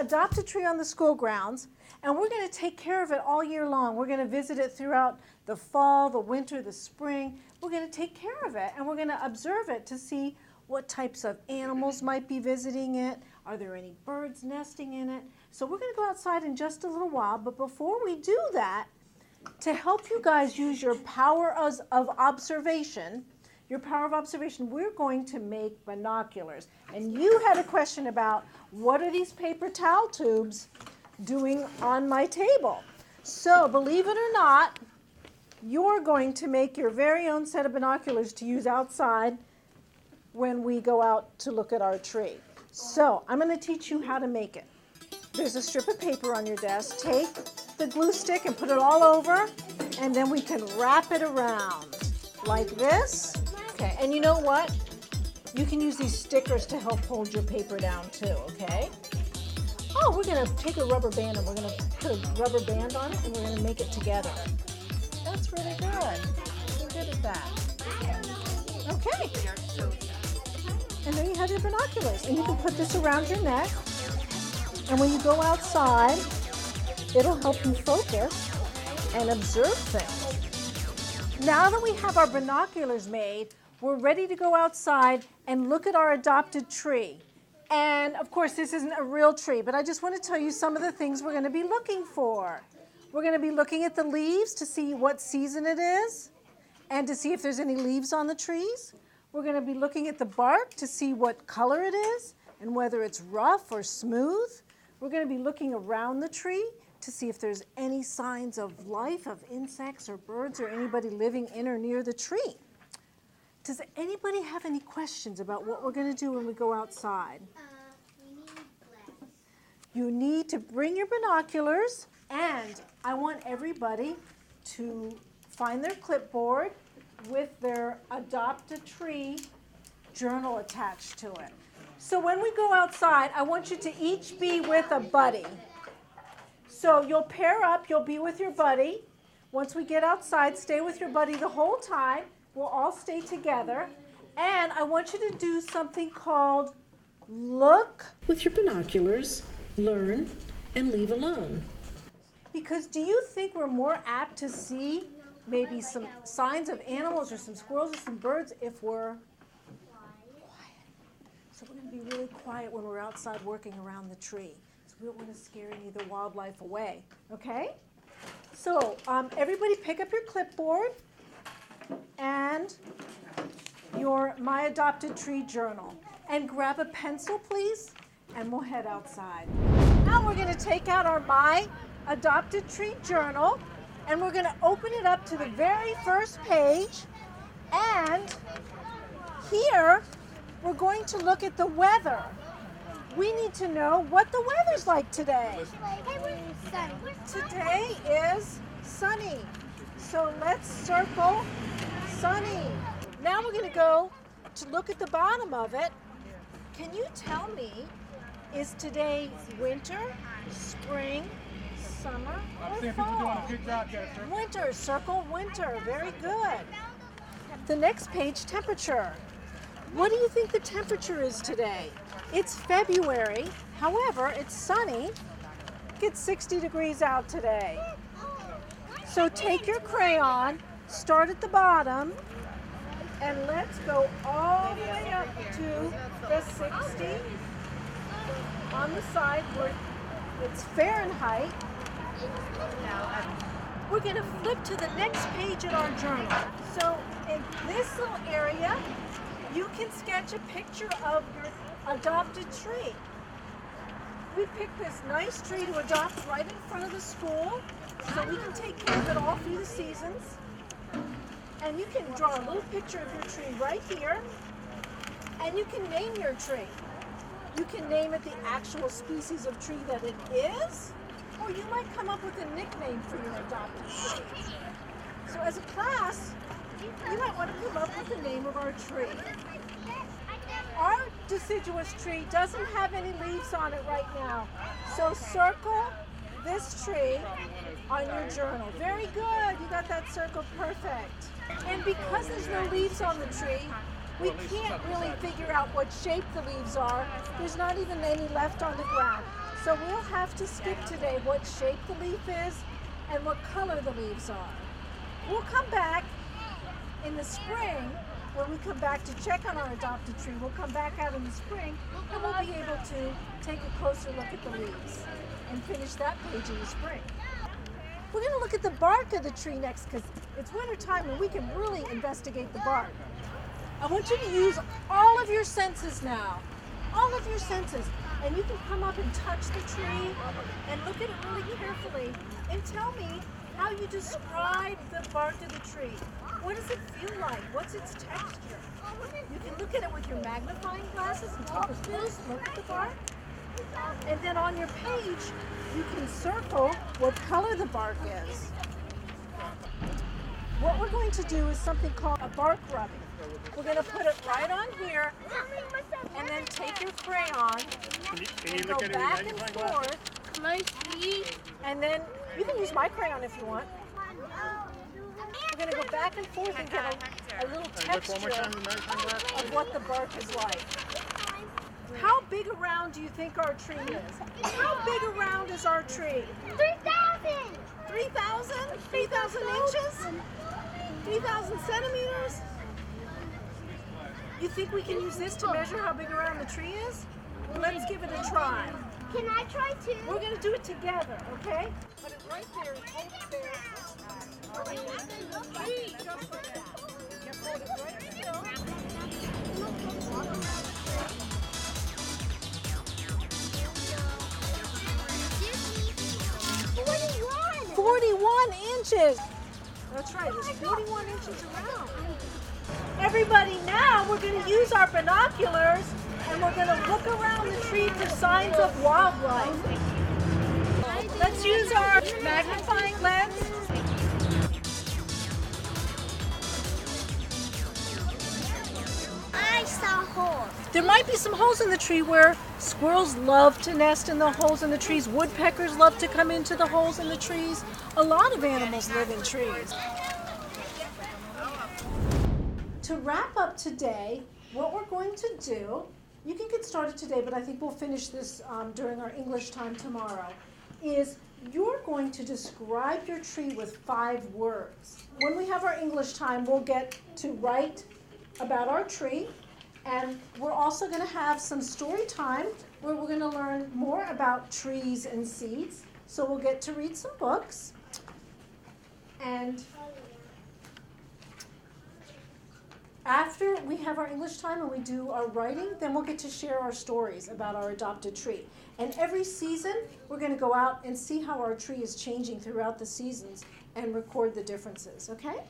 adopt a tree on the school grounds, and we're going to take care of it all year long. We're going to visit it throughout the fall, the winter, the spring. We're going to take care of it, and we're going to observe it to see what types of animals might be visiting it. Are there any birds nesting in it? So we're going to go outside in just a little while, but before we do that, to help you guys use your power of observation, we're going to make binoculars. And you had a question about what are these paper towel tubes doing on my table? So believe it or not, you're going to make your very own set of binoculars to use outside when we go out to look at our tree. So I'm going to teach you how to make it. There's a strip of paper on your desk. Take the glue stick and put it all over, and then we can wrap it around like this. Okay, and you know what? You can use these stickers to help hold your paper down too, okay? Oh, we're going to take a rubber band and we're going to put a rubber band on it and we're going to make it together. That's really good. You're good at that. Okay. And then you have your binoculars, and you can put this around your neck, and when you go outside, it'll help you focus and observe things. Now that we have our binoculars made, we're ready to go outside and look at our adopted tree. And of course, this isn't a real tree, but I just want to tell you some of the things we're going to be looking for. We're going to be looking at the leaves to see what season it is and to see if there's any leaves on the trees. We're going to be looking at the bark to see what color it is and whether it's rough or smooth. We're going to be looking around the tree to see if there's any signs of life, of insects or birds or anybody living in or near the tree. Does anybody have any questions about what we're going to do when we go outside? We need glass. You need to bring your binoculars, and I want everybody to find their clipboard with their Adopt a Tree journal attached to it. So when we go outside, I want you to each be with a buddy. So you'll pair up, you'll be with your buddy. Once we get outside, stay with your buddy the whole time. We'll all stay together. And I want you to do something called look with your binoculars, learn, and leave alone. Because do you think we're more apt to see maybe some signs of animals or some squirrels or some birds if we're quiet? So we're going to be really quiet when we're outside working around the tree. So we don't want to scare any of the wildlife away, okay? So everybody pick up your clipboard and your My Adopted Tree journal. And grab a pencil, please, and we'll head outside. Now we're going to take out our My Adopted Tree journal, and we're going to open it up to the very first page, and here we're going to look at the weather. We need to know what the weather's like today. Today is sunny, so let's circle sunny. Now we're going to go to look at the bottom of it. Can you tell me, is today winter, spring, summer, or fall? Winter, circle winter. Very good. The next page, temperature. What do you think the temperature is today? It's February. However, it's sunny. It's 60 degrees out today. So take your crayon, start at the bottom, and let's go all the way up to the 60 on the side where it's Fahrenheit. We're going to flip to the next page in our journal. So in this little area, you can sketch a picture of your adopted tree. We picked this nice tree to adopt right in front of the school, so we can take care of it all through the seasons. And you can draw a little picture of your tree right here, and you can name your tree. You can name it the actual species of tree that it is, or you might come up with a nickname for your adopted tree. So as a class, you might want to come up with the name of our tree. Our deciduous tree doesn't have any leaves on it right now, so circle this tree on your journal. Very good, you got that circle perfect. And because there's no leaves on the tree, we can't really figure out what shape the leaves are. There's not even any left on the ground. So we'll have to skip today what shape the leaf is and what color the leaves are. We'll come back in the spring. When we come back to check on our adopted tree, we'll come back out in the spring and we'll be able to take a closer look at the leaves and finish that page in the spring. We're going to look at the bark of the tree next because it's winter time and we can really investigate the bark. I want you to use all of your senses now, all of your senses. And you can come up and touch the tree and look at it really carefully and tell me how you describe the bark of the tree. What does it feel like? What's its texture? You can look at it with your magnifying glasses and take a close look at the bark. And then on your page, you can circle what color the bark is. What we're going to do is something called a bark rubbing. We're going to put it right on here and then take your crayon and go back and forth. Can I see? And then you can use my crayon if you want. We're going to go back and forth and get a little texture of what the bark is like. How big around do you think our tree is? How big around is our tree? 3,000! 3,000? 3,000 inches? 3,000 centimeters? You think we can use this to measure how big around the tree is? Let's give it a try. Can I try too? We're going to do it together, okay? Put it right there, hold it there. Just like that. You hold it right still. 41 inches. That's right, it's 41 inches around. Everybody, now we're going to use our binoculars and we're going to look around the tree for signs of wildlife. Let's use our magnifying lens. I saw holes. There might be some holes in the tree where squirrels love to nest in the holes in the trees. Woodpeckers love to come into the holes in the trees. A lot of animals live in trees. To wrap up today, what we're going to do, you can get started today, but I think we'll finish this during our English time tomorrow, is you're going to describe your tree with 5 words. When we have our English time, we'll get to write about our tree, and we're also going to have some story time where we're going to learn more about trees and seeds. So we'll get to read some books, and after we have our English time and we do our writing, then we'll get to share our stories about our adopted tree. And every season, we're going to go out and see how our tree is changing throughout the seasons and record the differences, okay?